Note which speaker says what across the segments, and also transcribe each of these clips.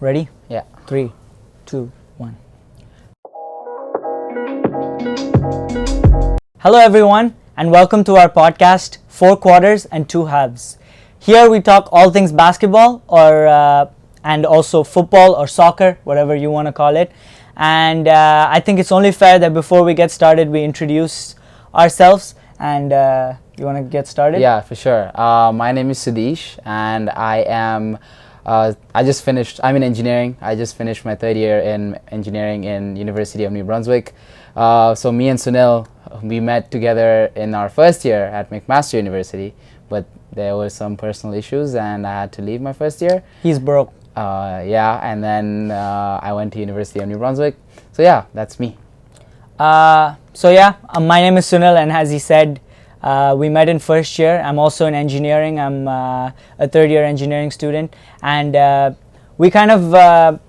Speaker 1: Ready?
Speaker 2: Yeah.
Speaker 1: 3, 2, 1. Hello everyone and welcome to our podcast 4 quarters and 2 halves. Here we talk all things basketball and also football or soccer, whatever you want to call it. And I think it's only fair that before we get started we introduce ourselves. And you want to get started?
Speaker 2: Yeah, for sure. My name is Sudhish and I'm in engineering. I just finished my 3rd year in engineering in University of New Brunswick. So me and Sunil, we met together in our 1st year at McMaster University, but there were some personal issues and I had to leave my 1st year.
Speaker 1: He's broke.
Speaker 2: And then I went to University of New Brunswick. So yeah, that's me.
Speaker 1: My name is Sunil, and as he said, we met in 1st year. I'm also in engineering. I'm a 3rd year engineering student, and we kind of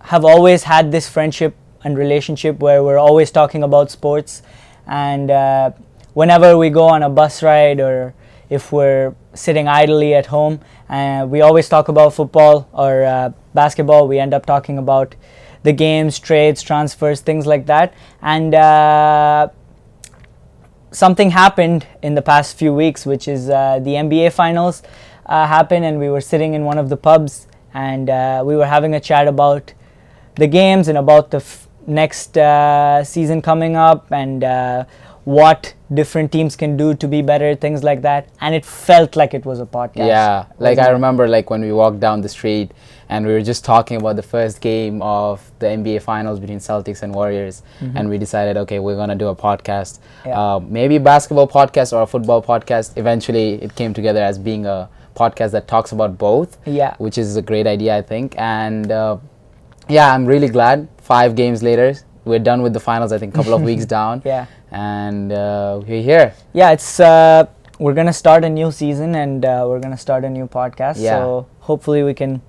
Speaker 1: have always had this friendship and relationship where we're always talking about sports, and whenever we go on a bus ride or if we're sitting idly at home, we always talk about football or basketball. We end up talking about the games, trades, transfers, things like that. And something happened in the past few weeks, which is the NBA finals happened, and we were sitting in one of the pubs and we were having a chat about the games and about the next season coming up and what different teams can do to be better, things like that. And it felt like it was a podcast.
Speaker 2: Yeah, like I remember like when we walked down the street and we were just talking about the first game of the NBA finals between Celtics and Warriors, and we decided, okay, we're gonna do a podcast.
Speaker 1: Yeah.
Speaker 2: Maybe a basketball podcast or a football podcast. Eventually it came together as being a podcast that talks about both, which is a great idea, I think. And I'm really glad 5 games later we're done with the finals, I think a couple of weeks down.
Speaker 1: Yeah.
Speaker 2: And we're here.
Speaker 1: Yeah, it's we're gonna start a new season and we're gonna start a new podcast.
Speaker 2: Yeah.
Speaker 1: So hopefully we can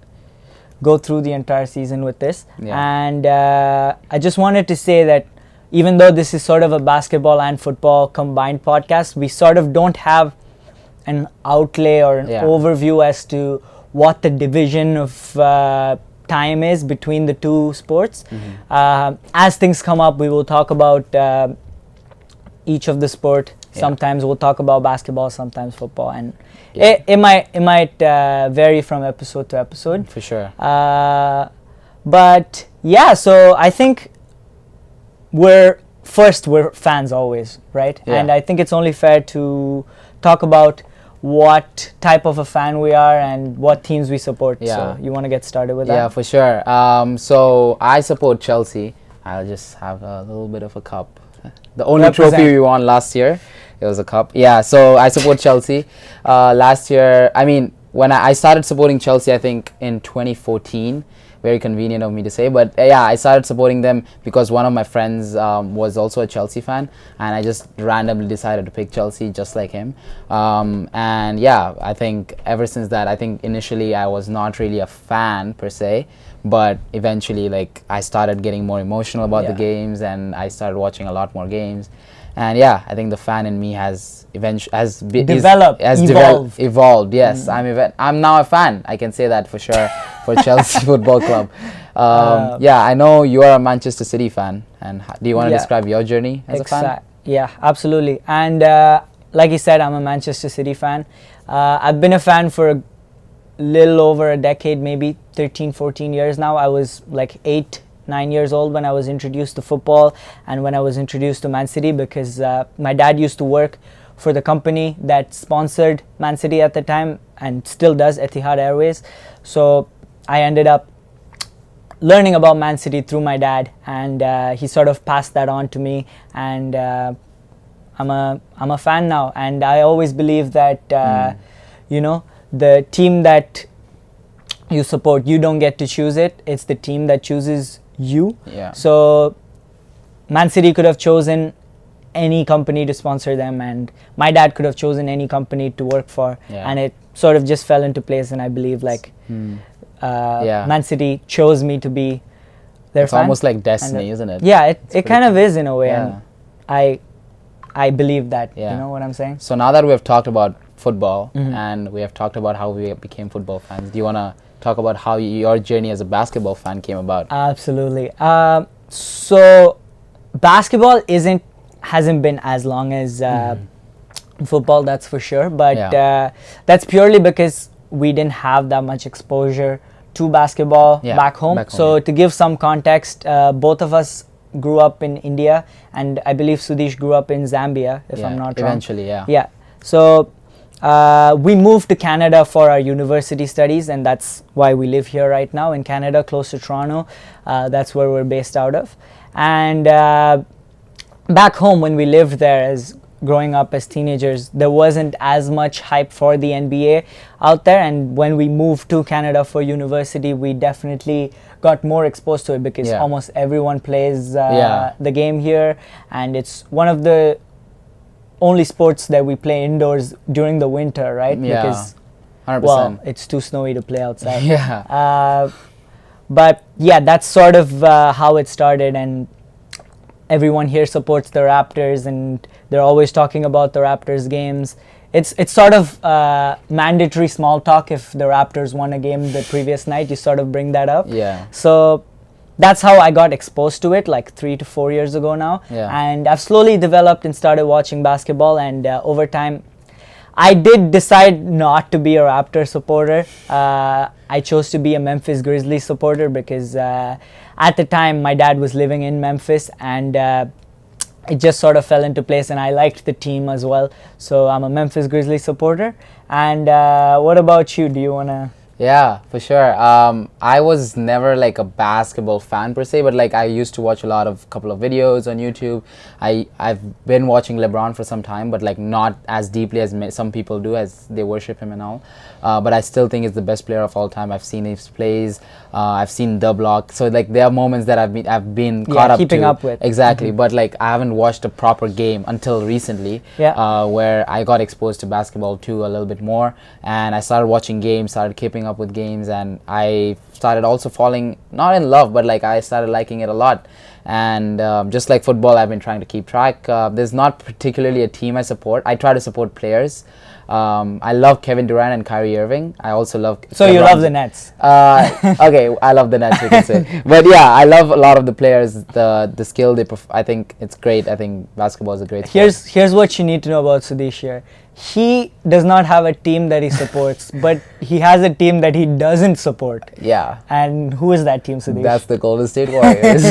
Speaker 1: go through the entire season with this.
Speaker 2: Yeah.
Speaker 1: And I just wanted to say that even though this is sort of a basketball and football combined podcast, we sort of don't have an outlay or an overview as to what the division of time is between the two sports. As things come up, we will talk about each of the sport. Sometimes we'll talk about basketball, sometimes football, and it might vary from episode to episode.
Speaker 2: For sure.
Speaker 1: But yeah, so I think we're fans always, right?
Speaker 2: Yeah.
Speaker 1: And I think it's only fair to talk about what type of a fan we are and what teams we support.
Speaker 2: Yeah.
Speaker 1: So you want to get started with that?
Speaker 2: Yeah, for sure. So I support Chelsea. I'll just have a little bit of a cup. The only trophy we won last year, it was a cup. Yeah, so I support Chelsea. Last year, I mean, when I started supporting Chelsea, I think in 2014. Very convenient of me to say, but I started supporting them because one of my friends was also a Chelsea fan, and I just randomly decided to pick Chelsea just like him. I think ever since that, I think initially I was not really a fan per se, but eventually like I started getting more emotional about the games and I started watching a lot more games. And I think the fan in me has evolved. Yes, I'm now a fan. I can say that for sure for Chelsea Football Club. I know you are a Manchester City fan. And do you want to describe your journey as a fan?
Speaker 1: Yeah, absolutely. And like you said, I'm a Manchester City fan. I've been a fan for a little over a decade, maybe 13, 14 years now. I was like 8-9 years old when I was introduced to football and when I was introduced to Man City, because my dad used to work for the company that sponsored Man City at the time and still does, Etihad Airways. So I ended up learning about Man City through my dad, and he sort of passed that on to me, and I'm a fan now. And I always believe that the team that you support, you don't get to choose it. It's the team that chooses you.
Speaker 2: Yeah.
Speaker 1: So Man City could have chosen any company to sponsor them, and my dad could have chosen any company to work for, and it sort of just fell into place. And I believe like Man City chose me to be their fan.
Speaker 2: It's almost like destiny, isn't it?
Speaker 1: Yeah, it kind of is in a way, and I believe that. You know what I'm saying?
Speaker 2: So now that we have talked about football and we have talked about how we became football fans, do you want to talk about how your journey as a basketball fan came about.
Speaker 1: Absolutely. So basketball hasn't been as long as football, that's for sure. But that's purely because we didn't have that much exposure to basketball back home. So to give some context, both of us grew up in India, and I believe Sudhish grew up in Zambia, if I'm not wrong.
Speaker 2: Eventually,
Speaker 1: Yeah. So we moved to Canada for our university studies, and that's why we live here right now in Canada, close to Toronto. That's where we're based out of. And back home, when we lived there, as growing up as teenagers, there wasn't as much hype for the NBA out there, and when we moved to Canada for university, we definitely got more exposed to it, because almost everyone plays the game here, and it's one of the only sports that we play indoors during the winter, right?
Speaker 2: Yeah,
Speaker 1: because
Speaker 2: 100%.
Speaker 1: well, it's too snowy to play outside.
Speaker 2: Yeah.
Speaker 1: But yeah, that's sort of how it started, and everyone here supports the Raptors, and they're always talking about the Raptors games. It's sort of mandatory small talk. If the Raptors won a game the previous night, you sort of bring that up.
Speaker 2: Yeah.
Speaker 1: So that's how I got exposed to it, like 3 to 4 years ago now.
Speaker 2: Yeah.
Speaker 1: And I've slowly developed and started watching basketball, and over time, I did decide not to be a Raptor supporter. I chose to be a Memphis Grizzlies supporter because at the time my dad was living in Memphis, and it just sort of fell into place, and I liked the team as well. So I'm a Memphis Grizzlies supporter. And what about you? Do you want to...
Speaker 2: Yeah, for sure. I was never like a basketball fan per se, but like I used to watch couple of videos on YouTube. I've been watching LeBron for some time, but like not as deeply as some people do, as they worship him and all. But I still think he's the best player of all time. I've seen his plays. I've seen the block. So like there are moments that I've been caught up
Speaker 1: keeping up with.
Speaker 2: Exactly. But like I haven't watched a proper game until recently, where I got exposed to basketball too a little bit more, and I started watching games, started keeping up with games, and I started also falling, not in love, but like I started liking it a lot. And just like football, I've been trying to keep track. There's not particularly a team I support. I try to support players. I love Kevin Durant and Kyrie Irving. I also love...
Speaker 1: So you love the Nets?
Speaker 2: Okay, I love the Nets, you can say. But yeah, I love a lot of the players, the skill they I think it's great. I think basketball is a great sport.
Speaker 1: Here's what you need to know about Sudhish here. He does not have a team that he supports, but he has a team that he doesn't support.
Speaker 2: Yeah.
Speaker 1: And who is that team, Sudhish?
Speaker 2: That's the Golden State Warriors.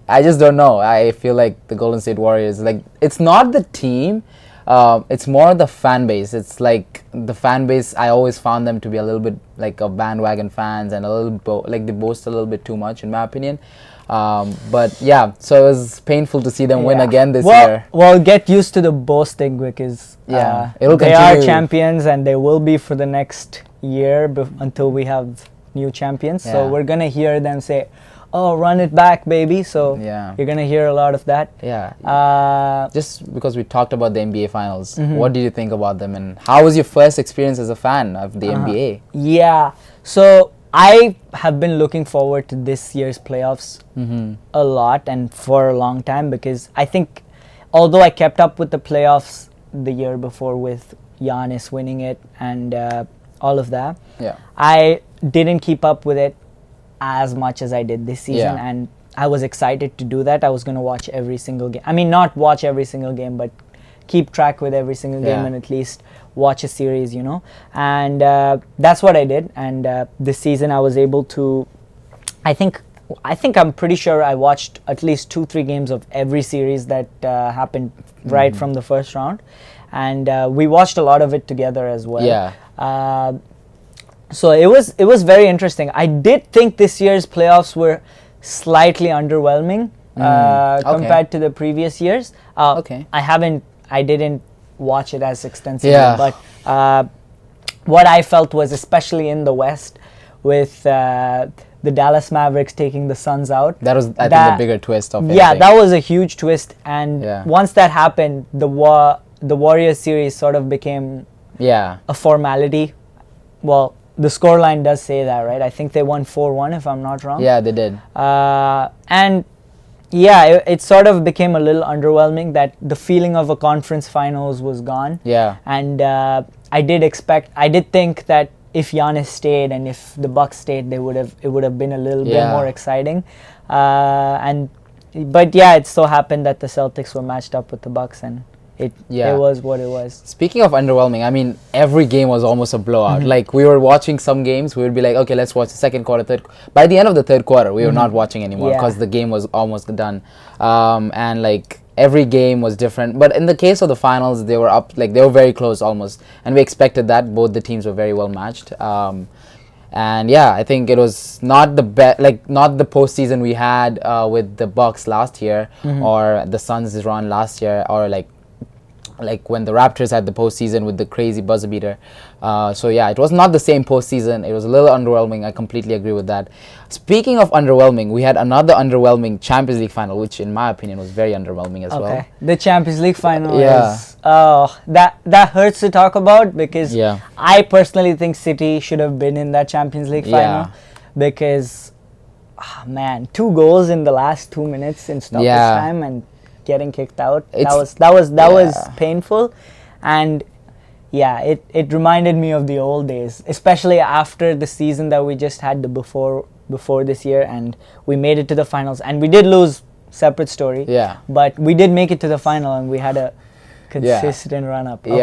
Speaker 2: I just don't know. I feel like the Golden State Warriors, like, it's not the team. It's more the fan base. It's like the fan base, I always found them to be a little bit like a bandwagon fans, and a little like they boast a little bit too much, in my opinion. But yeah, so it was painful to see them win again this year.
Speaker 1: Well, get used to the boasting, because
Speaker 2: it'll
Speaker 1: they
Speaker 2: continue.
Speaker 1: are champions, and they will be for the next year until we have new champions. So we're gonna hear them say, "Oh, run it back, baby!" So you're gonna hear a lot of that.
Speaker 2: Yeah. Just because we talked about the NBA finals, what did you think about them, and how was your first experience as a fan of the NBA?
Speaker 1: Yeah. So I have been looking forward to this year's playoffs a lot, and for a long time, because I think, although I kept up with the playoffs the year before with Giannis winning it and all of that, I didn't keep up with it as much as I did this season, and I was excited to do that. I was going to watch every single game. I mean, not watch every single game, but keep track with every single game, and at least watch a series, and that's what I did. And this season I was able to, I think I'm pretty sure I watched at least 2-3 games of every series that happened right from the first round, and we watched a lot of it together as well. So it was very interesting. I did think this year's playoffs were slightly underwhelming compared to the previous years. I didn't watch it as extensively, but what I felt was, especially in the West, with the Dallas Mavericks taking the Suns out.
Speaker 2: That was, I think, the bigger twist of it.
Speaker 1: Yeah, that was a huge twist, and once that happened, the Warriors series sort of became a formality. Well, the scoreline does say that, right? I think they won 4-1, if I'm not wrong.
Speaker 2: Yeah, they did.
Speaker 1: And yeah, it sort of became a little underwhelming, that the feeling of a conference finals was gone.
Speaker 2: Yeah.
Speaker 1: And I did think that if Giannis stayed and if the Bucks stayed, it would have been a little bit more exciting. But it so happened that the Celtics were matched up with the Bucks, and it was what it was.
Speaker 2: Speaking of underwhelming, I mean, every game was almost a blowout. Like, we were watching some games, we would be like, okay, let's watch the second quarter, third. By the end of the third quarter, we were not watching anymore because the game was almost done. And like, every game was different. But in the case of the finals, they were up, like, they were very close almost. And we expected that. Both the teams were very well matched. And I think it was not the not the postseason we had with the Bucks last year, or the Suns' run last year, or like when the Raptors had the postseason with the crazy buzzer beater. It was not the same postseason. It was a little underwhelming. I completely agree with that. Speaking of underwhelming, we had another underwhelming Champions League final, which in my opinion was very underwhelming as well.
Speaker 1: The Champions League final is that hurts to talk about, because I personally think City should have been in that Champions League final, because 2 goals in the last 2 minutes in stoppage time and getting kicked out. That was painful, and it reminded me of the old days, especially after the season that we just had before this year, and we made it to the finals, and we did lose, separate story, but we did make it to the final, and we had a consistent run up. No,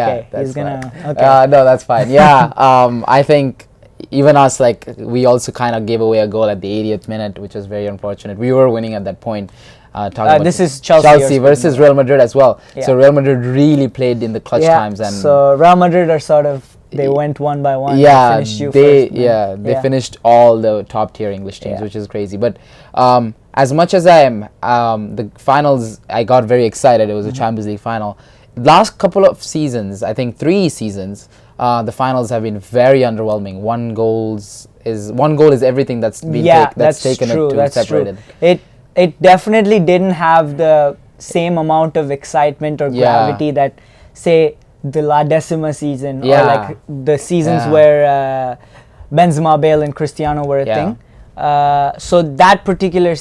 Speaker 1: that's fine. I think even us, like, we also kind of gave away a goal at the 80th minute, which was very unfortunate. We were winning at that point. This is Chelsea
Speaker 2: versus Real Madrid as well. So Real Madrid really played in the clutch times, and
Speaker 1: so Real Madrid are sort of, they went one by one.
Speaker 2: They finished all the top tier English teams, which is crazy. But as much as I am, the finals, I got very excited. It was a Champions League final. Last couple of seasons, I think 3 seasons, the finals have been very underwhelming. One goal is everything that's been taken to separate it. It definitely didn't have the same amount of excitement or gravity that, say, the La Decima season, or like the seasons where Benzema, Bale, and Cristiano were a thing. So that particular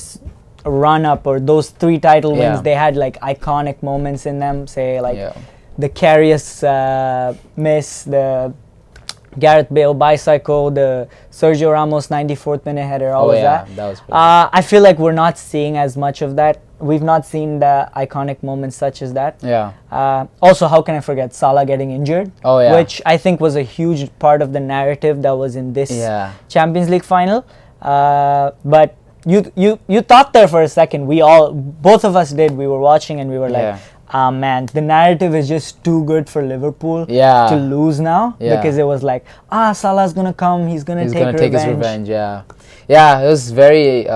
Speaker 2: run up, or those 3 title wins, they had like iconic moments in them. Say like the Karius miss, the Gareth Bale bicycle, the Sergio Ramos 94th minute header, all of that. That was
Speaker 1: I feel like we're not seeing as much of that. We've not seen the iconic moments such as that. Also, how can I forget Salah getting injured? Which I think was a huge part of the narrative that was in this Champions League final. But you thought there for a second. Both of us did. We were watching and we were like, man, the narrative is just too good for Liverpool to lose now, because it was like, Salah's gonna come, he's gonna take his revenge.
Speaker 2: It was very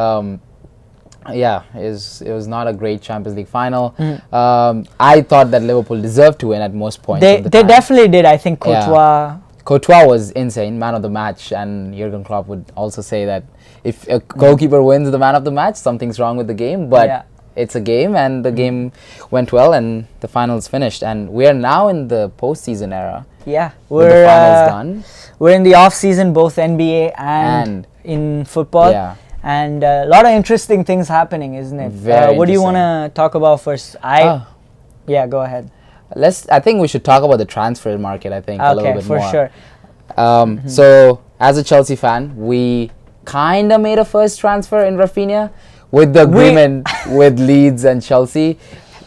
Speaker 2: it was not a great Champions League final. I thought that Liverpool deserved to win at most points.
Speaker 1: They definitely did. I think
Speaker 2: Courtois was insane, man of the match, and Jurgen Klopp would also say that if a goalkeeper wins the man of the match, something's wrong with the game, but it's a game, and the game went well, and the finals finished, and we are now in the postseason era.
Speaker 1: We're
Speaker 2: the finals done.
Speaker 1: We're in the off season, both NBA and in football, and a lot of interesting things happening, isn't it? What do you want to talk about first? Go ahead.
Speaker 2: I think we should talk about the transfer market. I think a little bit more.
Speaker 1: Okay, for sure.
Speaker 2: So as a Chelsea fan, we kind of made a first transfer in Raphinha, with the agreement with Leeds and Chelsea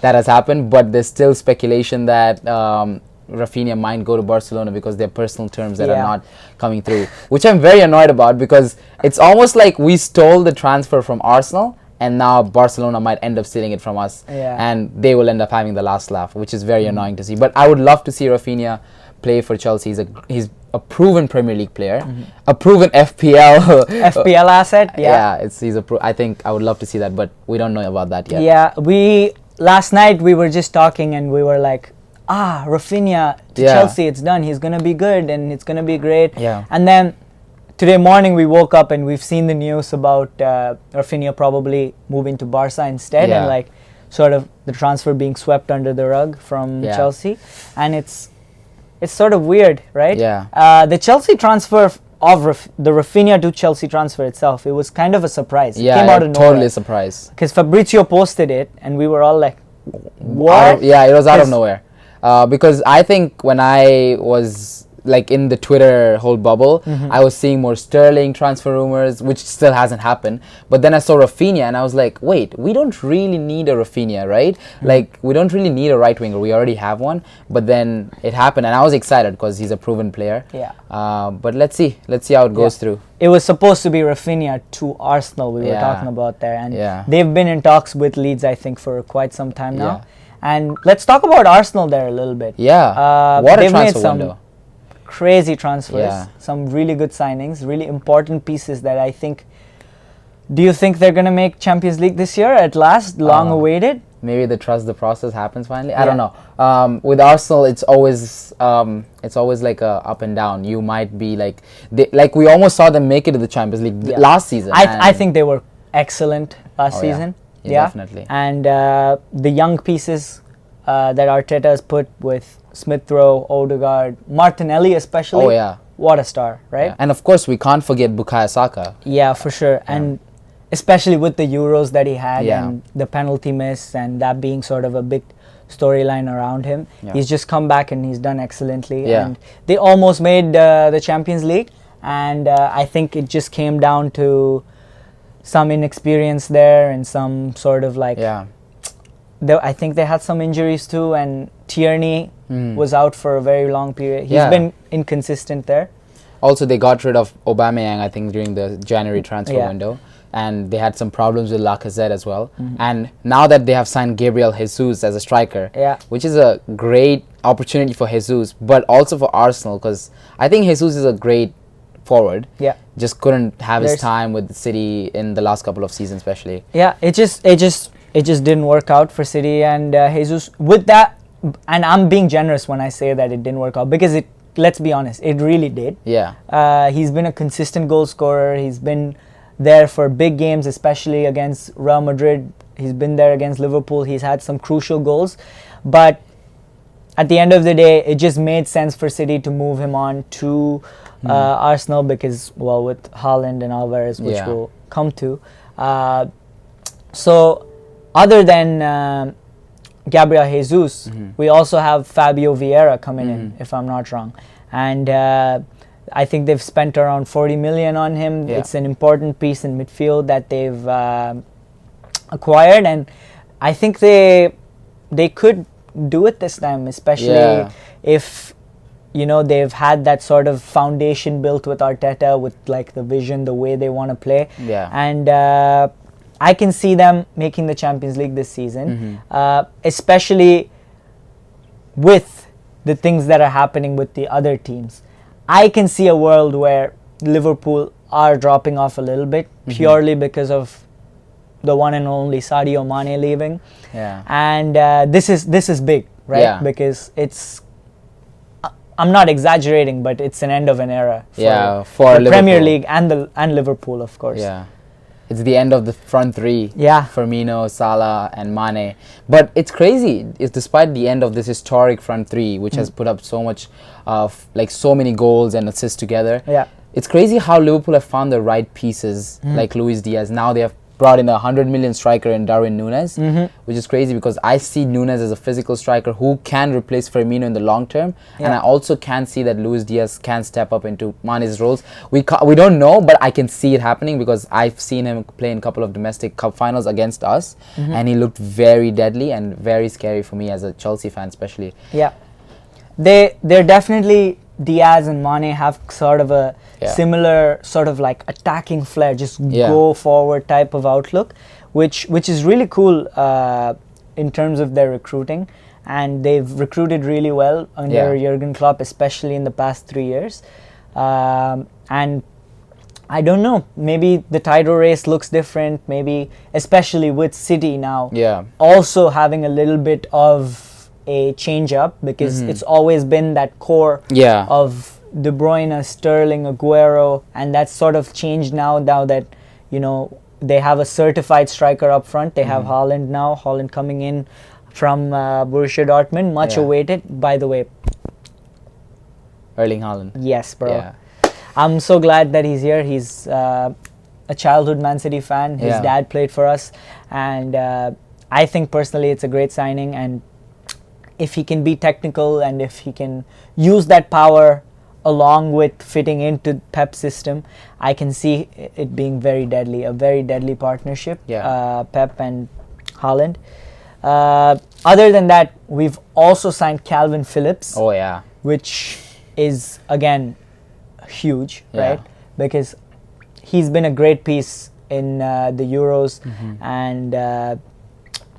Speaker 2: that has happened, but there's still speculation that Raphinha might go to Barcelona because there are personal terms that are not coming through, which I'm very annoyed about, because it's almost like we stole the transfer from Arsenal, and now Barcelona might end up stealing it from us, and they will end up having the last laugh, which is very annoying to see. But I would love to see Raphinha play for Chelsea. He's a proven Premier League player, a proven FPL
Speaker 1: asset.
Speaker 2: I think I would love to see that, but we don't know about that yet.
Speaker 1: Last night we were just talking and we were like, Raphinha to Chelsea, it's done. He's gonna be good and it's gonna be great. And then today morning we woke up and we've seen the news about Raphinha probably moving to Barca instead, and like sort of the transfer being swept under the rug from Chelsea, and it's sort of weird, right? The Chelsea transfer of the Raphinha to Chelsea transfer itself, it was kind of a surprise. It came out of nowhere.
Speaker 2: Totally a surprise.
Speaker 1: Because Fabrizio posted it and we were all like, what?
Speaker 2: It was out of nowhere. Because I think when I was like in the Twitter whole bubble, I was seeing more Sterling transfer rumors, which still hasn't happened. But then I saw Raphinha, and I was like, wait, we don't really need a Raphinha, right? Like, we don't really need a right winger. We already have one. But then it happened, and I was excited because he's a proven player.
Speaker 1: Yeah.
Speaker 2: But let's see how it goes through.
Speaker 1: It was supposed to be Raphinha to Arsenal we were talking about there, and they've been in talks with Leeds, I think, for quite some time now. And let's talk about Arsenal there a little bit.
Speaker 2: Yeah. What a transfer window.
Speaker 1: Crazy transfers, some really good signings, really important pieces that I think. Do you think they're gonna make Champions League this year at last? Long awaited.
Speaker 2: Maybe the trust the process happens finally. I don't know. With Arsenal, it's always like a up and down. You might be like we almost saw them make it to the Champions League last season.
Speaker 1: I think they were excellent last season.
Speaker 2: Yeah, definitely.
Speaker 1: And the young pieces that Arteta has put with Smith Rowe, Odegaard, Martinelli especially.
Speaker 2: Oh yeah.
Speaker 1: What a star, right?
Speaker 2: Yeah. And of course, we can't forget Bukayo Saka.
Speaker 1: Yeah, for sure. Yeah. And especially with the Euros that he had and the penalty miss and that being sort of a big storyline around him. Yeah. He's just come back and he's done excellently. Yeah. And they almost made the Champions League. And I think it just came down to some inexperience there and some sort of like...
Speaker 2: Yeah.
Speaker 1: I think they had some injuries too, and Tierney was out for a very long period. He's been inconsistent there.
Speaker 2: Also, they got rid of Aubameyang, I think, during the January transfer window. And they had some problems with Lacazette as well. And now that they have signed Gabriel Jesus as a striker, which is a great opportunity for Jesus, but also for Arsenal, because I think Jesus is a great forward. Yeah. Just couldn't have his time with City in the last couple of seasons, especially.
Speaker 1: Yeah, it just didn't work out for City and Jesus. With that, and I'm being generous when I say that it didn't work out, because let's be honest, it really did.
Speaker 2: Yeah.
Speaker 1: He's been a consistent goal scorer. He's been there for big games, especially against Real Madrid. He's been there against Liverpool. He's had some crucial goals. But at the end of the day, it just made sense for City to move him on to Arsenal because, well, with Haaland and Alvarez, which we'll come to. So other than Gabriel Jesus, we also have Fabio Vieira coming in, if I'm not wrong. And I think they've spent around 40 million on him. Yeah. It's an important piece in midfield that they've acquired, and I think they could do it this time, especially if they've had that sort of foundation built with Arteta, with like the vision, the way they want to play.
Speaker 2: Yeah.
Speaker 1: And I can see them making the Champions League this season, especially with the things that are happening with the other teams. I can see a world where Liverpool are dropping off a little bit purely because of the one and only Sadio Mane leaving.
Speaker 2: Yeah.
Speaker 1: And this is big, right?
Speaker 2: Yeah.
Speaker 1: Because it's, I'm not exaggerating, but it's an end of an era
Speaker 2: for
Speaker 1: the Premier League and Liverpool, of course.
Speaker 2: Yeah. It's the end of the front three.
Speaker 1: Yeah.
Speaker 2: Firmino, Salah, and Mane. But it's crazy. It's despite the end of this historic front three, which has put up so much, so many goals and assists together.
Speaker 1: Yeah.
Speaker 2: It's crazy how Liverpool have found the right pieces, like Luis Diaz. Now they have brought in a 100 million striker in Darwin Núñez, which is crazy because I see Núñez as a physical striker who can replace Firmino in the long term, and I also can see that Luis Diaz can step up into Mane's roles. We don't know, but I can see it happening because I've seen him play in a couple of domestic cup finals against us, and he looked very deadly and very scary for me as a Chelsea fan, especially.
Speaker 1: Yeah, they're definitely, Diaz and Mane have sort of a similar sort of like attacking flair, just go forward type of outlook, which is really cool in terms of their recruiting, and they've recruited really well under Jurgen Klopp, especially in the past 3 years. And I don't know, maybe the title race looks different, maybe especially with City now also having a little bit of a change up, because it's always been that core of De Bruyne, Sterling, Aguero, and that's sort of changed now that they have a certified striker up front. They have Haaland now, Haaland coming in from Borussia Dortmund, much awaited, by the way.
Speaker 2: Erling Haaland.
Speaker 1: Yes, bro. I'm so glad that he's here. He's a childhood Man City fan. His dad played for us, and I think personally it's a great signing, and if he can be technical and if he can use that power along with fitting into Pep's system, I can see it being very deadly, a very deadly partnership.
Speaker 2: Yeah.
Speaker 1: Pep and Haaland. Other than that, we've also signed Calvin Phillips.
Speaker 2: Oh yeah.
Speaker 1: Which is again huge,
Speaker 2: Yeah.
Speaker 1: right? Because he's been a great piece in the Euros, and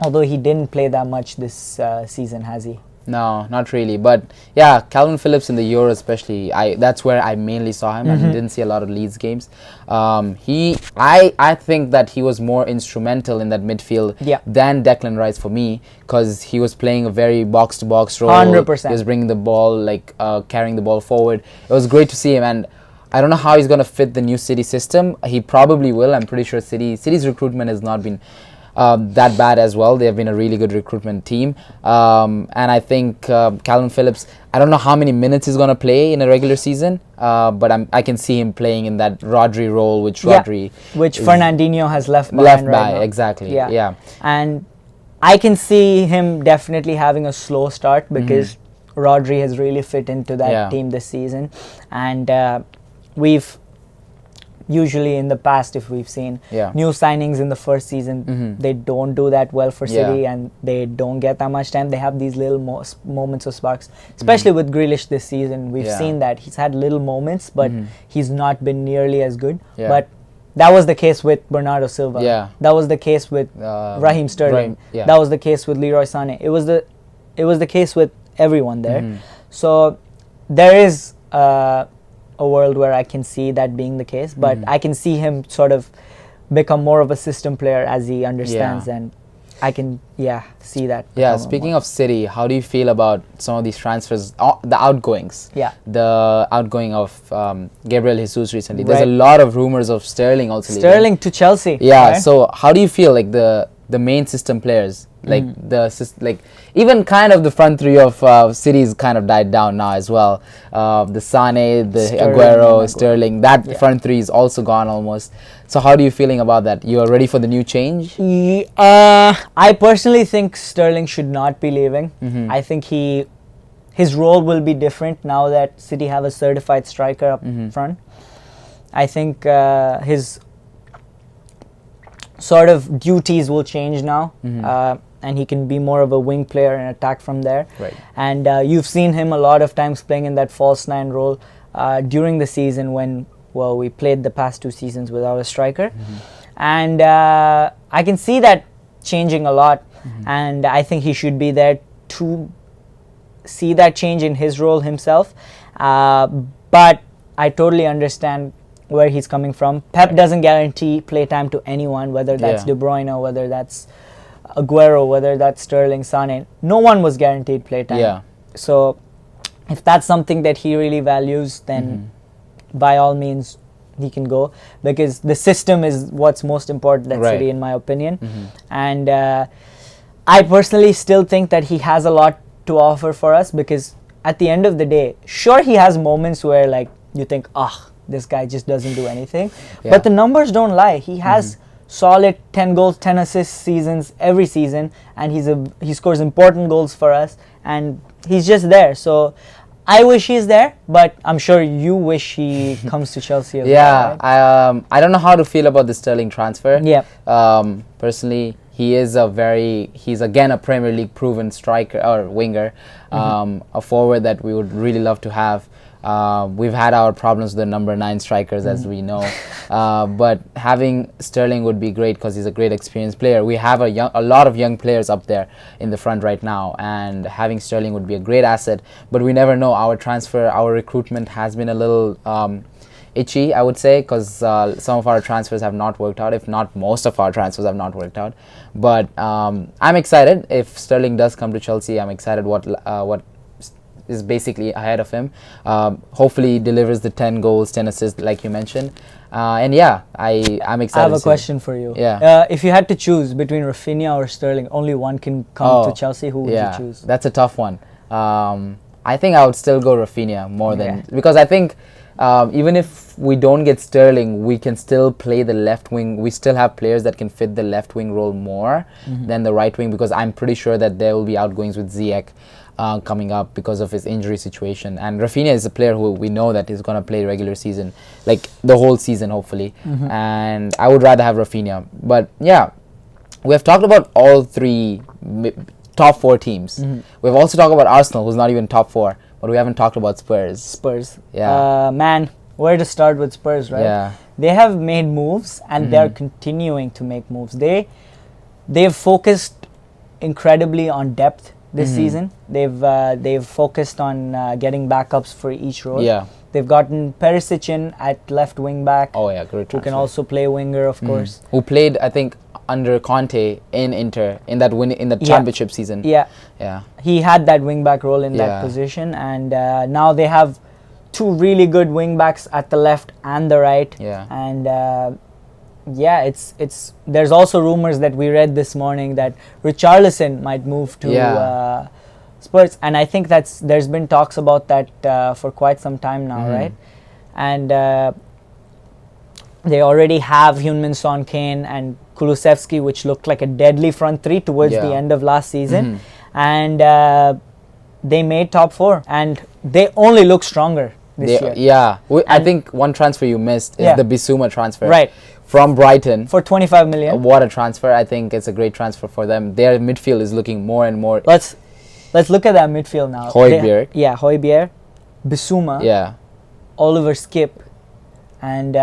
Speaker 1: although he didn't play that much this season, has he?
Speaker 2: No, not really. But yeah, Calvin Phillips in the Euro especially, that's where I mainly saw him, and didn't see a lot of Leeds games. I think that he was more instrumental in that midfield than Declan Rice for me, because he was playing a very box-to-box role.
Speaker 1: 100%.
Speaker 2: He was bringing the ball, like carrying the ball forward. It was great to see him, and I don't know how he's going to fit the new City system. He probably will. I'm pretty sure City's recruitment has not been that bad as well. They have been a really good recruitment team, and I think Calvin Phillips, I don't know how many minutes he's going to play in a regular season, but I can see him playing in that Rodri role, which
Speaker 1: Fernandinho has left behind right now.
Speaker 2: Exactly. Yeah,
Speaker 1: and I can see him definitely having a slow start, because Rodri has really fit into that team this season, and we've usually in the past, if we've seen new signings in the first season, they don't do that well for City, and they don't get that much time. They have these little moments of sparks, especially with Grealish this season. We've seen that he's had little moments, but he's not been nearly as good. But that was the case with Bernardo Silva. That was the case with Raheem Sterling. That was the case with Leroy Sané. It was the case with everyone there. So there is a world where I can see that being the case, but I can see him sort of become more of a system player as he understands, and I can see that.
Speaker 2: Speaking of City, how do you feel about some of these transfers, the outgoings? The outgoing of Gabriel Jesus recently. There's a lot of rumors of Sterling also leaving.
Speaker 1: Sterling to Chelsea.
Speaker 2: Right? So how do you feel like the main system players, like even kind of the front three of City's kind of died down now as well. The Sané, the Aguero, Sterling, that front three is also gone almost. So how are you feeling about that? You are ready for the new change?
Speaker 1: I personally think Sterling should not be leaving. I think his role will be different now that City have a certified striker up front. I think his sort of duties will change now, and he can be more of a wing player and attack from there. And you've seen him a lot of times playing in that false nine role during the season when, we played the past 2 seasons without a striker. And I can see that changing a lot, and I think he should be there to see that change in his role himself. But I totally understand where he's coming from. Pep doesn't guarantee playtime to anyone, whether that's De Bruyne, whether that's Aguero, whether that's Sterling, Sané. No one was guaranteed playtime. So if that's something that he really values, then by all means he can go, because the system is what's most important at City, in my opinion. And I personally still think that he has a lot to offer for us, because at the end of the day, sure, he has moments where like you think, this guy just doesn't do anything. But the numbers don't lie. He has solid 10 goals, 10 assists seasons every season, and he scores important goals for us, and he's just there. So I wish he's there, but I'm sure you wish he comes to Chelsea as well. Right?
Speaker 2: I don't know how to feel about the Sterling transfer. Personally, he's again a Premier League proven striker or winger, a forward that we would really love to have. We've had our problems with the number 9 strikers, as we know, but having Sterling would be great because he's a great experienced player. We have a lot of young players up there in the front right now, and having Sterling would be a great asset. But we never know. Our recruitment has been a little itchy, I would say, because some of our transfers have not worked out, if not most of our transfers have not worked out. But I'm excited if Sterling does come to Chelsea. I'm excited what is basically ahead of him. Hopefully he delivers the 10 goals, 10 assists like you mentioned. I'm excited.
Speaker 1: I have a question for you. If you had to choose between Raphinha or Sterling, only one can come to Chelsea, who would you choose?
Speaker 2: That's a tough one. I think I would still go Raphinha more than, because I think even if we don't get Sterling, we can still play the left wing. We still have players that can fit the left wing role more than the right wing, because I'm pretty sure that there will be outgoings with Ziyech. coming up because of his injury situation. And Raphinha is a player who we know that is going to play regular season, like the whole season, hopefully. And I would rather have Raphinha. But yeah, we have talked about all three top 4 teams. We've also talked about Arsenal, who's not even top 4, but we haven't talked about Spurs.
Speaker 1: Spurs.
Speaker 2: Yeah.
Speaker 1: Man, where to start with Spurs, right?
Speaker 2: Yeah.
Speaker 1: They have made moves, and they're continuing to make moves. They've focused incredibly on depth this season. They've focused on getting backups for each role.
Speaker 2: Yeah.
Speaker 1: They've gotten Perisic in at left wing back.
Speaker 2: Oh yeah, great transfer.
Speaker 1: Who can also play winger, of course.
Speaker 2: Who played, I think, under Conte in Inter in that championship season.
Speaker 1: Yeah.
Speaker 2: Yeah.
Speaker 1: He had that wing back role in that position, and now they have 2 really good wing backs at the left and the right.
Speaker 2: Yeah.
Speaker 1: And it's there's also rumors that we read this morning that Richarlison might move to Spurs, and I think there's been talks about that for quite some time now, right? And they already have Heung-min Son, Kane and Kulusevski, which looked like a deadly front 3 towards the end of last season, and they made top 4, and they only look stronger this year.
Speaker 2: Yeah, I think one transfer you missed is the Bissouma transfer.
Speaker 1: Right.
Speaker 2: From Brighton.
Speaker 1: For 25 million.
Speaker 2: What a transfer. I think it's a great transfer for them. Their midfield is looking more and more...
Speaker 1: Let's look at that midfield now.
Speaker 2: Højbjerg.
Speaker 1: Højbjerg, Bissouma, Oliver Skip, and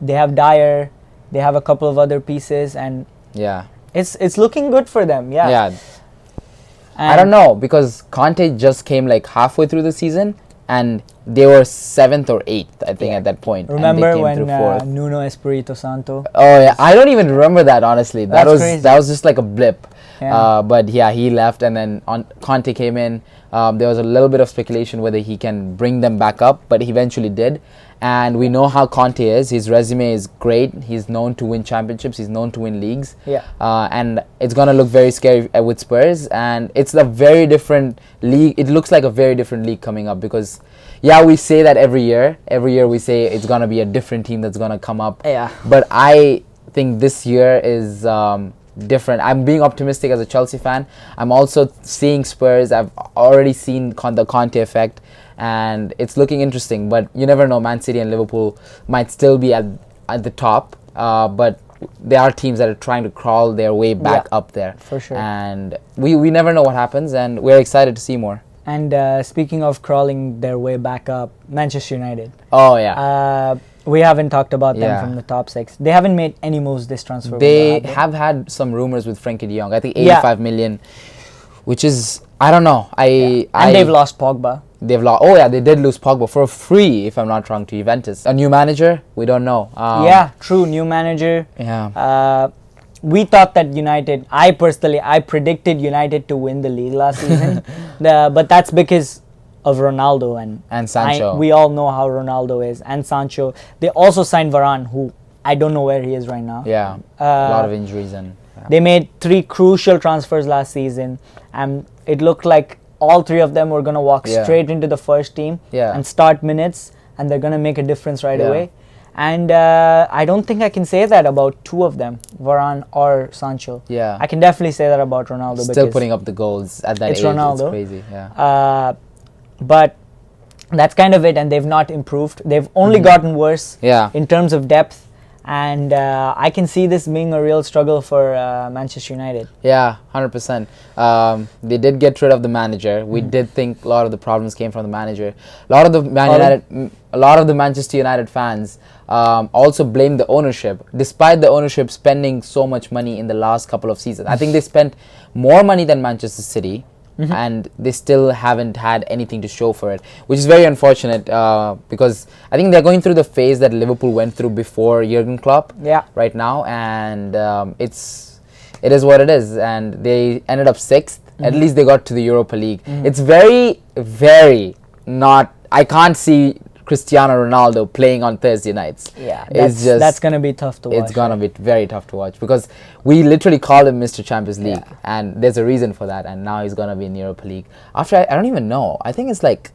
Speaker 1: they have Dyer. They have a couple of other pieces, and it's looking good for them.
Speaker 2: Yeah. I don't know, because Conte just came like halfway through the season, and they were 7th or 8th, I think, at that point.
Speaker 1: Remember when Nuno Espirito Santo?
Speaker 2: Oh yeah, I don't even remember that, honestly. That was just like a blip.
Speaker 1: Yeah.
Speaker 2: But yeah, he left, and then Conte came in. There was a little bit of speculation whether he can bring them back up, but he eventually did. And we know how Conte is. His resume is great. He's known to win championships. He's known to win leagues.
Speaker 1: Yeah.
Speaker 2: And it's going to look very scary with Spurs. And it's a very different league. It looks like a very different league coming up because, we say that every year. Every year we say it's going to be a different team that's going to come up.
Speaker 1: Yeah.
Speaker 2: But I think this year is different. I'm being optimistic as a Chelsea fan. I'm also seeing Spurs. I've already seen the Conte effect. And it's looking interesting, but you never know. Man City and Liverpool might still be at the top, but there are teams that are trying to crawl their way back up there.
Speaker 1: For sure.
Speaker 2: And we never know what happens, and we're excited to see more.
Speaker 1: And speaking of crawling their way back up, Manchester United.
Speaker 2: Oh, yeah.
Speaker 1: We haven't talked about them from the top 6. They haven't made any moves this transfer window.
Speaker 2: They have had some rumors with Frenkie de Jong. I think 85 million, which is, I don't know. And
Speaker 1: they've lost Pogba.
Speaker 2: They've lost. Oh yeah, they did lose Pogba for free, if I'm not wrong, to Juventus. A new manager, we don't know.
Speaker 1: True, new manager.
Speaker 2: Yeah.
Speaker 1: We thought that United. I predicted United to win the league last season, but that's because of Ronaldo
Speaker 2: and Sancho.
Speaker 1: We all know how Ronaldo is, and Sancho. They also signed Varane, who I don't know where he is right now.
Speaker 2: Yeah, a lot of injuries and.
Speaker 1: They made 3 crucial transfers last season, and it looked like all 3 of them were going to walk straight into the first team and start minutes, and they're going to make a difference right away. And I don't think I can say that about 2 of them, Varane or Sancho.
Speaker 2: Yeah.
Speaker 1: I can definitely say that about Ronaldo.
Speaker 2: Still putting up the goals at that age.
Speaker 1: Ronaldo.
Speaker 2: It's crazy. Yeah.
Speaker 1: But that's kind of it, and they've not improved. They've only gotten worse in terms of depth. And I can see this being a real struggle for Manchester United. Yeah,
Speaker 2: 100%. They did get rid of the manager. We did think a lot of the problems came from the manager. A lot of the Manchester United fans also blame the ownership, despite the ownership spending so much money in the last couple of seasons. I think they spent more money than Manchester City. And they still haven't had anything to show for it, which is very unfortunate because I think they're going through the phase that Liverpool went through before Jurgen Klopp right now, and it is what it is, and they ended up 6th. At least they got to the Europa League. It's very, very not... I can't see Cristiano Ronaldo playing on Thursday nights.
Speaker 1: Yeah, that's going to be tough to watch.
Speaker 2: It's going to be very tough to watch because we literally call him Mr. Champions League, and there's a reason for that, and now he's going to be in Europa League. After, I don't even know. I think it's like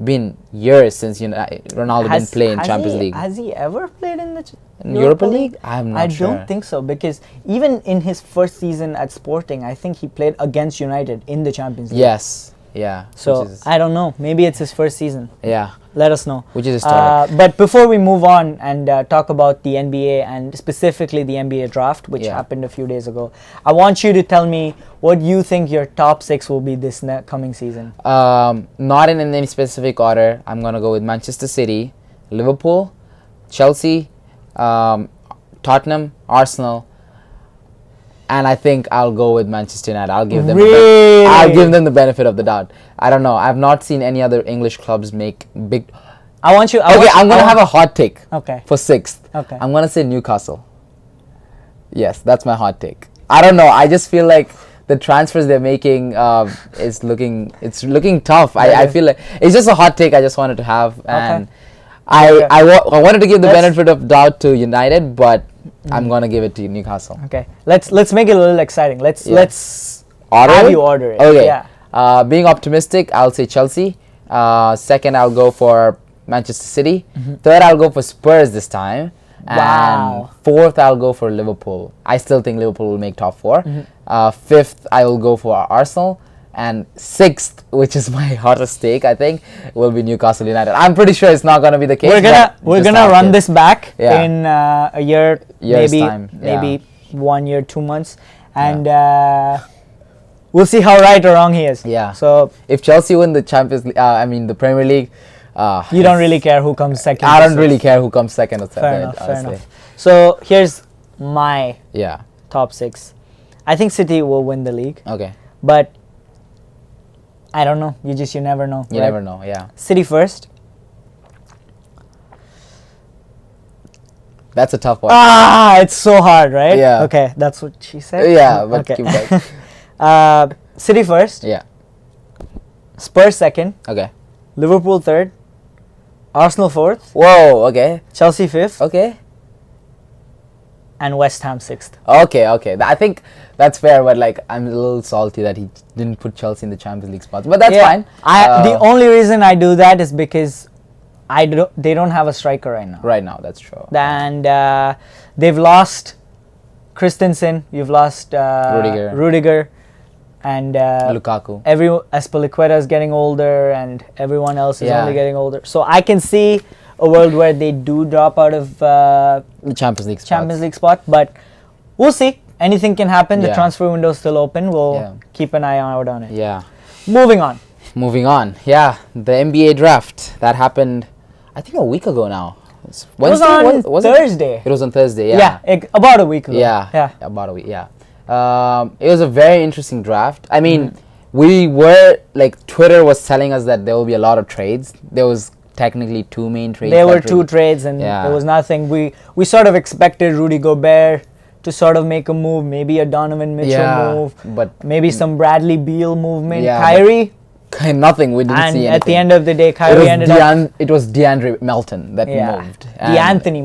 Speaker 2: been years since Ronaldo didn't play in Champions League.
Speaker 1: Has he ever played in the
Speaker 2: Europa League? I'm not sure.
Speaker 1: I don't think so, because even in his first season at Sporting, I think he played against United in the Champions League.
Speaker 2: Yes. Yeah.
Speaker 1: So I don't know. Maybe it's his first season.
Speaker 2: Yeah.
Speaker 1: Let us know.
Speaker 2: Which is historic.
Speaker 1: But before we move on and talk about the NBA and specifically the NBA draft, which happened a few days ago, I want you to tell me what you think your top 6 will be this coming season.
Speaker 2: Not in any specific order. I'm going to go with Manchester City, Liverpool, Chelsea, Tottenham, Arsenal, and I think I'll go with Manchester United. I'll give them the benefit of the doubt. I don't know. I've not seen any other English clubs make big. I'm gonna have a hot take.
Speaker 1: Okay.
Speaker 2: For 6th.
Speaker 1: Okay.
Speaker 2: I'm gonna say Newcastle. Yes, that's my hot take. I don't know. I just feel like the transfers they're making is looking tough. I feel like it's just a hot take I just wanted to have, and I wanted to give the benefit of doubt to United, but I'm gonna give it to Newcastle.
Speaker 1: Okay, let's make it a little exciting. Let's have you order it.
Speaker 2: Okay.
Speaker 1: Yeah.
Speaker 2: Being optimistic, I'll say Chelsea. Second, I'll go for Manchester City. Third, I'll go for Spurs this time.
Speaker 1: Wow.
Speaker 2: And fourth, I'll go for Liverpool. I still think Liverpool will make top 4. Fifth, I will go for Arsenal. And 6th, which is my hottest take, I think, will be Newcastle United. I'm pretty sure it's not going to be the case.
Speaker 1: We're gonna run this back in a year's
Speaker 2: time.
Speaker 1: Maybe 1 year, 2 months, and we'll see how right or wrong he is.
Speaker 2: Yeah.
Speaker 1: So
Speaker 2: if Chelsea win the Champions League, the Premier League,
Speaker 1: you don't really care who comes second.
Speaker 2: I don't really care who comes second or third.
Speaker 1: Fair enough. So here's my top 6. I think City will win the league.
Speaker 2: Okay.
Speaker 1: But I don't know. You never know.
Speaker 2: You never know. Yeah.
Speaker 1: City first.
Speaker 2: That's a tough one.
Speaker 1: It's so hard, right?
Speaker 2: Yeah.
Speaker 1: Okay, that's what she said.
Speaker 2: Yeah, but keep going.
Speaker 1: City first.
Speaker 2: Yeah.
Speaker 1: Spurs second.
Speaker 2: Okay.
Speaker 1: Liverpool third. Arsenal fourth.
Speaker 2: Whoa. Okay.
Speaker 1: Chelsea fifth.
Speaker 2: Okay.
Speaker 1: And West Ham sixth.
Speaker 2: Okay. I think that's fair, but I'm a little salty that he didn't put Chelsea in the Champions League spots. But that's fine.
Speaker 1: The only reason I do that is because they don't have a striker right now.
Speaker 2: Right now, that's true.
Speaker 1: And they've lost Christensen. You've lost Rudiger. And
Speaker 2: Lukaku.
Speaker 1: Azpilicueta is getting older, and everyone else is only getting older. So I can see a world where they do drop out of
Speaker 2: the Champions League
Speaker 1: spot, but we'll see. Anything can happen. The transfer window is still open. We'll keep an eye out on it.
Speaker 2: Yeah.
Speaker 1: Moving on.
Speaker 2: Yeah, the NBA draft that happened, I think a week ago now.
Speaker 1: Wednesday? It was on Thursday.
Speaker 2: It was on Thursday. Yeah.
Speaker 1: About a week ago.
Speaker 2: Yeah. About a week. Yeah. It was a very interesting draft. I mean, we were Twitter was telling us that there will be a lot of trades. There was technically 2 main trades.
Speaker 1: There were 2 trades, and there was nothing. We sort of expected Rudy Gobert to sort of make a move, maybe a Donovan Mitchell move, but maybe some Bradley Beal movement. Kyrie.
Speaker 2: Nothing. We didn't see anything.
Speaker 1: At the end of the day, Kyrie ended up.
Speaker 2: It was DeAndre Melton that moved.
Speaker 1: DeAnthony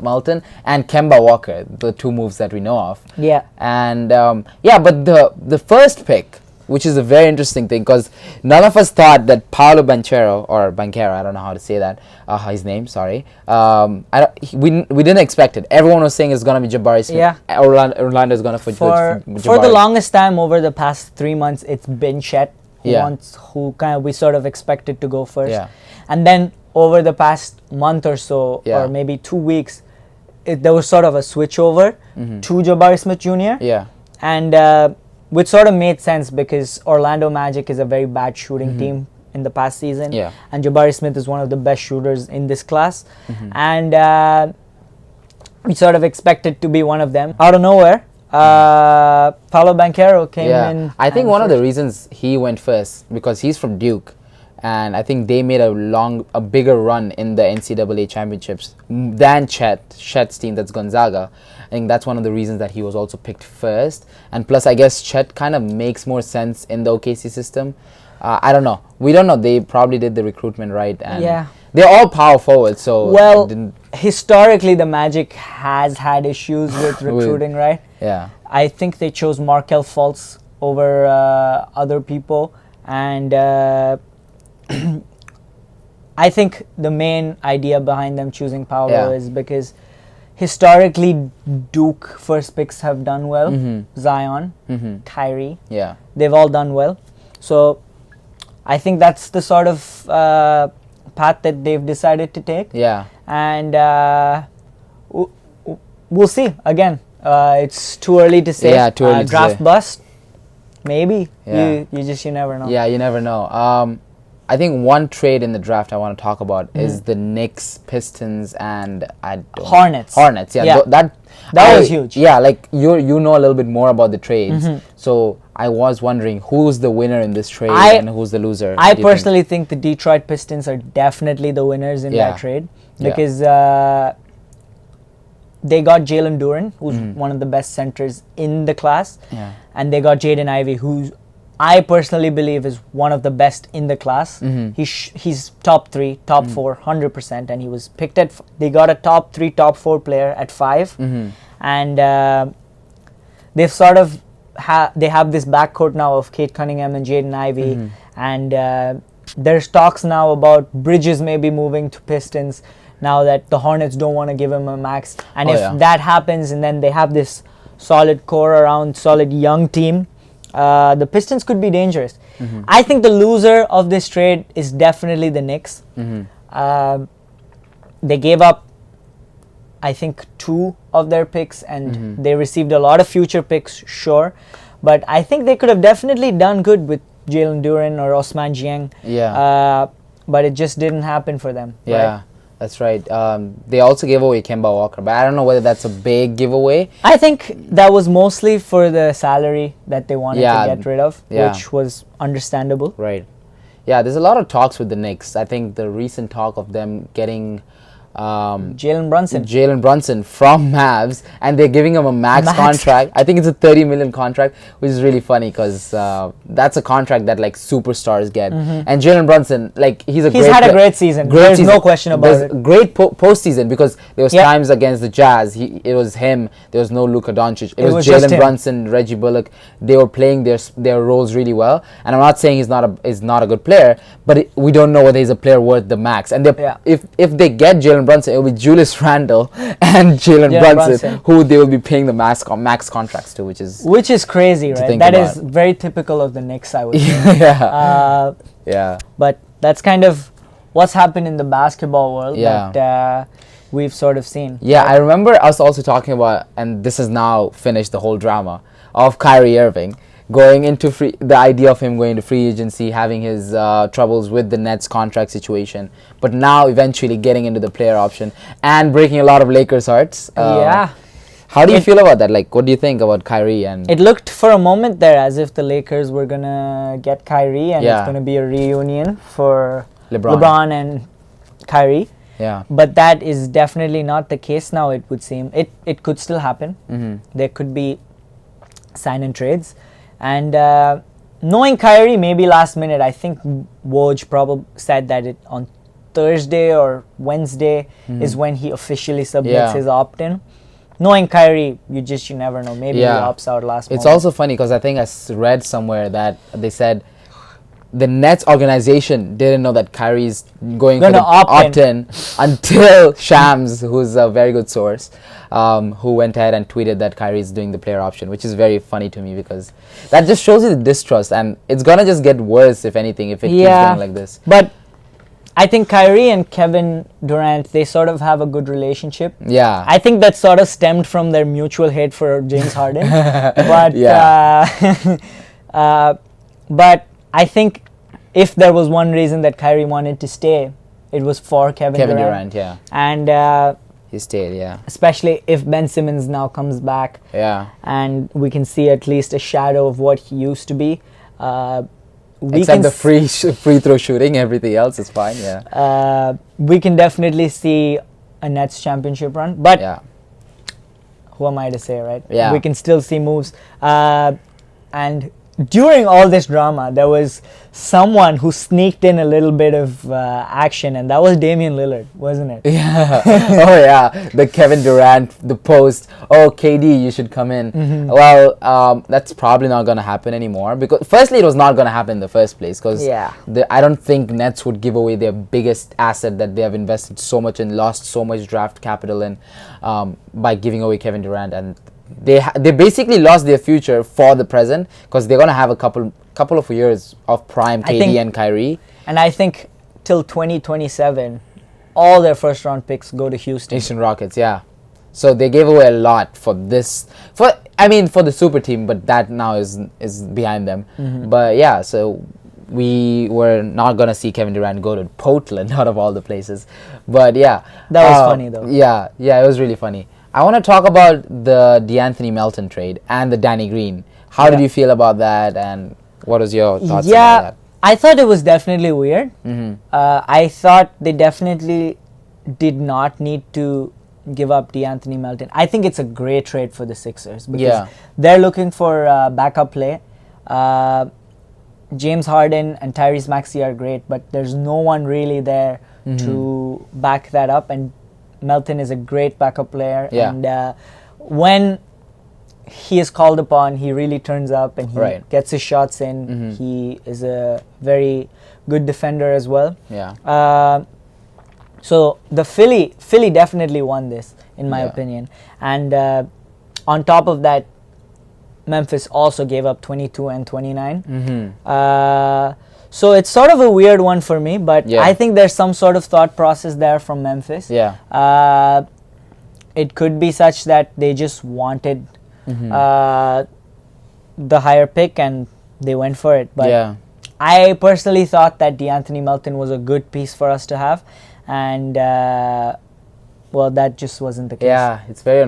Speaker 2: Melton and Kemba Walker, the 2 moves that we know of.
Speaker 1: Yeah.
Speaker 2: And but the first pick, which is a very interesting thing, because none of us thought that Paolo Banchero, I don't know how to say that, his name, sorry. We didn't expect it. Everyone was saying it's going to be Jabari Smith.
Speaker 1: Yeah.
Speaker 2: Orlando is going to put Jabari.
Speaker 1: For the longest time over the past 3 months, it's been Chet who we sort of expected to go first.
Speaker 2: Yeah.
Speaker 1: And then over the past month or so, or maybe 2 weeks, there was sort of a switch over to Jabari Smith Jr.
Speaker 2: Yeah.
Speaker 1: And which sort of made sense because Orlando Magic is a very bad shooting team in the past season.
Speaker 2: Yeah.
Speaker 1: And Jabari Smith is one of the best shooters in this class. And we sort of expected to be one of them. Out of nowhere, Paolo Banchero came in.
Speaker 2: I think one of the reasons he went first, because he's from Duke. And I think they made a bigger run in the NCAA championships than Chet's team, that's Gonzaga. I think that's one of the reasons that he was also picked first. And plus, I guess Chet kind of makes more sense in the OKC system. I don't know. We don't know. They probably did the recruitment right. And they're all power forwards. So
Speaker 1: historically, the Magic has had issues with recruiting, right?
Speaker 2: Yeah.
Speaker 1: I think they chose Markelle Fultz over other people. And I think the main idea behind them choosing Paolo is because historically Duke first picks have done well. Zion, Kyrie, they've all done well. So I think that's the sort of path that they've decided to take.
Speaker 2: Yeah.
Speaker 1: And we'll see. Again, it's too early to say.
Speaker 2: Yeah, too early to
Speaker 1: draft
Speaker 2: say.
Speaker 1: bust, maybe.
Speaker 2: Yeah.
Speaker 1: You never know.
Speaker 2: Yeah, you never know. I think one trade in the draft I want to talk about is the Knicks, Pistons, and
Speaker 1: Hornets.
Speaker 2: Hornets,
Speaker 1: Yeah.
Speaker 2: That
Speaker 1: was huge.
Speaker 2: Yeah, like you know a little bit more about the trades. So I was wondering who's the winner in this trade and who's the loser.
Speaker 1: I personally think the Detroit Pistons are definitely the winners in that trade because they got Jalen Duren, who's one of the best centers in the class, and they got Jaden Ivey, who I personally believe is one of the best in the class. He's top 3, top 4, 100%, and he was picked at. They got a top 3, top 4 player at 5, and they've sort of they have this backcourt now of Kate Cunningham and Jaden Ivey, and there's talks now about Bridges maybe moving to Pistons now that the Hornets don't want to give him a max, and if that happens, and then they have this solid core around, solid young team. The Pistons could be dangerous. I think the loser of this trade is definitely the Knicks. They gave up, I think, 2 of their picks, and they received a lot of future picks, sure. But I think they could have definitely done good with Jalen Duren or Osman Jiang. But it just didn't happen for them.
Speaker 2: Yeah. Right? That's right. They also gave away Kemba Walker, but I don't know whether that's a big giveaway.
Speaker 1: I think that was mostly for the salary that they wanted to get rid of, which was understandable.
Speaker 2: Right. Yeah, there's a lot of talks with the Knicks. I think the recent talk of them getting
Speaker 1: Jalen
Speaker 2: Brunson from Mavs, and they're giving him a max contract. I think it's a $30 million contract, which is really funny because that's a contract that like superstars get. And Jalen Brunson, like he's had
Speaker 1: a great season. There's no question about it.
Speaker 2: Great postseason because there was times against the Jazz. It was him. There was no Luka Doncic. It was Jalen Brunson, Reggie Bullock. They were playing their roles really well. And I'm not saying he's not a good player, but we don't know whether he's a player worth the max. And if they get Jalen Brunson, it will be Julius Randle and Jalen Brunson, who they will be paying the max contracts to, which is
Speaker 1: crazy, right? That is very typical of the Knicks, I would say. But that's kind of what's happened in the basketball world that we've sort of seen.
Speaker 2: Yeah, I remember us also talking about, and this has now finished the whole drama of Kyrie Irving going into the idea of him going to free agency, having his troubles with the Nets contract situation, but now eventually getting into the player option and breaking a lot of Lakers' hearts. How do you feel about that? Like, what do you think about Kyrie? And
Speaker 1: it looked for a moment there as if the Lakers were gonna get Kyrie, and it's gonna be a reunion for LeBron and Kyrie.
Speaker 2: Yeah.
Speaker 1: But that is definitely not the case now. It would seem it could still happen. There could be sign and trades. And knowing Kyrie, maybe last minute, I think Woj probably said that it on Thursday or Wednesday is when he officially submits his opt-in. Knowing Kyrie, you never know. Maybe he opts out last moment.
Speaker 2: It's also funny because I think I read somewhere that they said the Nets organization didn't know that Kyrie's going to opt-in until Shams, who's a very good source, who went ahead and tweeted that Kyrie's doing the player option, which is very funny to me because that just shows you the distrust, and it's going to just get worse, if anything, if it keeps going like this.
Speaker 1: But I think Kyrie and Kevin Durant, they sort of have a good relationship.
Speaker 2: Yeah.
Speaker 1: I think that sort of stemmed from their mutual hate for James Harden. But I think if there was one reason that Kyrie wanted to stay, it was for Kevin Durant. And
Speaker 2: he stayed,
Speaker 1: especially if Ben Simmons now comes back. And we can see at least a shadow of what he used to be.
Speaker 2: Except the free throw shooting, everything else is fine.
Speaker 1: We can definitely see a Nets championship run. But who am I to say, right? We can still see moves. And during all this drama, there was someone who sneaked in a little bit of action, and that was Damian Lillard, wasn't it?
Speaker 2: The Kevin Durant, the post, KD, you should come in. Well, that's probably not going to happen anymore, because firstly, it was not going to happen in the first place, because I don't think Nets would give away their biggest asset that they have invested so much and lost so much draft capital in by giving away Kevin Durant, and they basically lost their future for the present because they're gonna have a couple of years of prime KD and Kyrie.
Speaker 1: And I think till 2027, all their first round picks go to Houston
Speaker 2: Rockets. Yeah, so they gave away a lot for this for the super team, but that now is behind them. But yeah, so we were not gonna see Kevin Durant go to Portland out of all the places. But yeah,
Speaker 1: that was funny though.
Speaker 2: Yeah, it was really funny. I want to talk about the DeAnthony Melton trade and the Danny Green. How did you feel about that, and what was your thoughts about that?
Speaker 1: I thought it was definitely weird. I thought they definitely did not need to give up DeAnthony Melton. I think it's a great trade for the Sixers because they're looking for backup play. James Harden and Tyrese Maxey are great, but there's no one really there to back that up, and Melton is a great backup player, and when he is called upon, he really turns up and he gets his shots in. He is a very good defender as well. So the Philly definitely won this, in my opinion, and on top of that, Memphis also gave up 22 and 29. So it's sort of a weird one for me, but I think there's some sort of thought process there from Memphis. It could be such that they just wanted the higher pick and they went for it. But I personally thought that DeAnthony Melton was a good piece for us to have, and well, that just wasn't the case.
Speaker 2: Yeah, it's very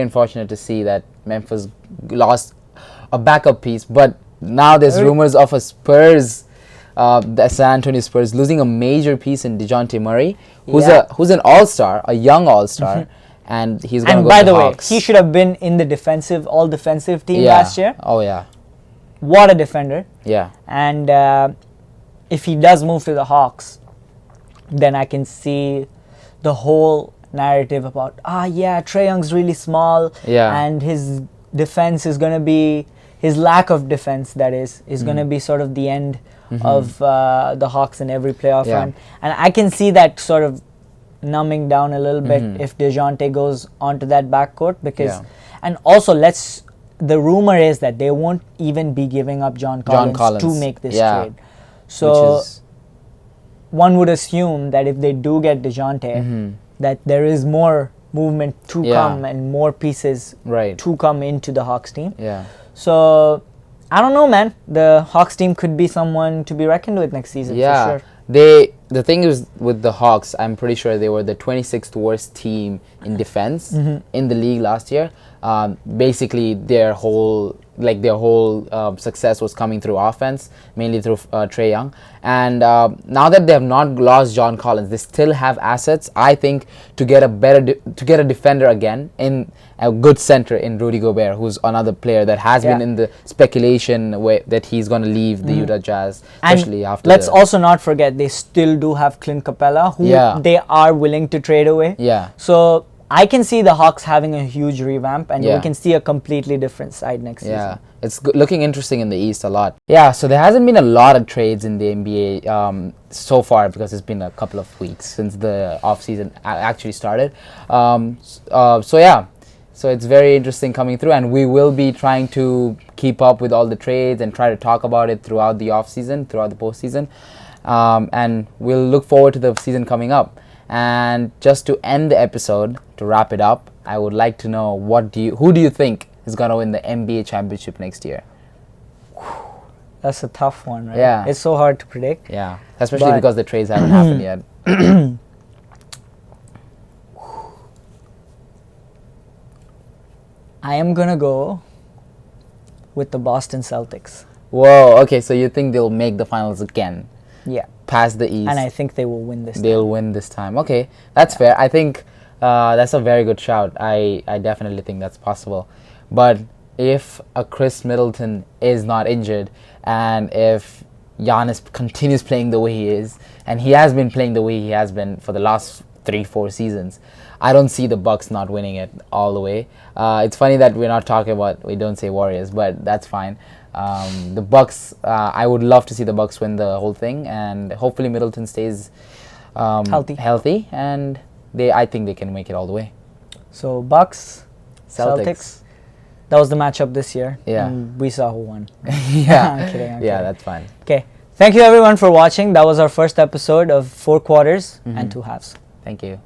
Speaker 2: unfortunate to see that Memphis lost a backup piece, but now there's rumors of a Spurs, the San Antonio Spurs, losing a major piece in DeJounte Murray, who's an all-star, a young all-star, and he's going to go to the Hawks.
Speaker 1: Way, he should have been in the all-defensive team last year.
Speaker 2: Oh, yeah.
Speaker 1: What a defender.
Speaker 2: Yeah.
Speaker 1: And if he does move to the Hawks, then I can see the whole narrative about, Trae Young's really small, and his defense is going to be, his lack of defense, that is going to be sort of the end of the Hawks in every playoff run. And I can see that sort of numbing down a little bit if DeJounte goes onto that backcourt, because, and also the rumor is that they won't even be giving up John Collins to make this trade. So one would assume that if they do get DeJounte, that there is more movement to come and more pieces to come into the Hawks team. So I don't know, man. The Hawks team could be someone to be reckoned with next season for sure.
Speaker 2: The thing is with the Hawks, I'm pretty sure they were the 26th worst team in defense in the league last year. Basically, their whole success was coming through offense, mainly through Trae Young. And now that they have not lost John Collins, they still have assets, I think, to get a defender again, in a good center in Rudy Gobert, who's another player that has been in the speculation way that he's going to leave the Utah Jazz, especially
Speaker 1: and
Speaker 2: after.
Speaker 1: Let's also not forget they still do have Clint Capella, who they are willing to trade away. So I can see the Hawks having a huge revamp, and we can see a completely different side next season.
Speaker 2: It's looking interesting in the East a lot. So there hasn't been a lot of trades in the NBA so far, because it's been a couple of weeks since the off-season actually started. So it's very interesting coming through, and we will be trying to keep up with all the trades and try to talk about it throughout the off-season, throughout the postseason. And we'll look forward to the season coming up. And just to end the episode, to wrap it up, I would like to know who do you think is going to win the NBA championship next year?
Speaker 1: That's a tough one, right? It's so hard to predict.
Speaker 2: Especially because the trades haven't happened yet.
Speaker 1: I am going to go with the Boston Celtics.
Speaker 2: Whoa, okay, so you think they'll make the finals again? Past the East.
Speaker 1: And I think they will win this time.
Speaker 2: They'll win this time. Okay, that's fair. I think that's a very good shout. I definitely think that's possible. But if a Chris Middleton is not injured, and if Giannis continues playing the way he is, and he has been playing the way he has been for the last 3-4 seasons, I don't see the Bucks not winning it all the way. It's funny that we don't say Warriors, but that's fine. The Bucks, I would love to see the Bucks win the whole thing, and hopefully Middleton stays healthy, and I think they can make it all the way.
Speaker 1: So Bucks,
Speaker 2: Celtics.
Speaker 1: That was the matchup this year.
Speaker 2: Yeah.
Speaker 1: And we saw who won.
Speaker 2: Yeah.
Speaker 1: I'm kidding. I'm
Speaker 2: Yeah,
Speaker 1: kidding.
Speaker 2: that's fine.
Speaker 1: Okay. Thank you everyone for watching. That was our first episode of 4 quarters and 2 halves.
Speaker 2: Thank you.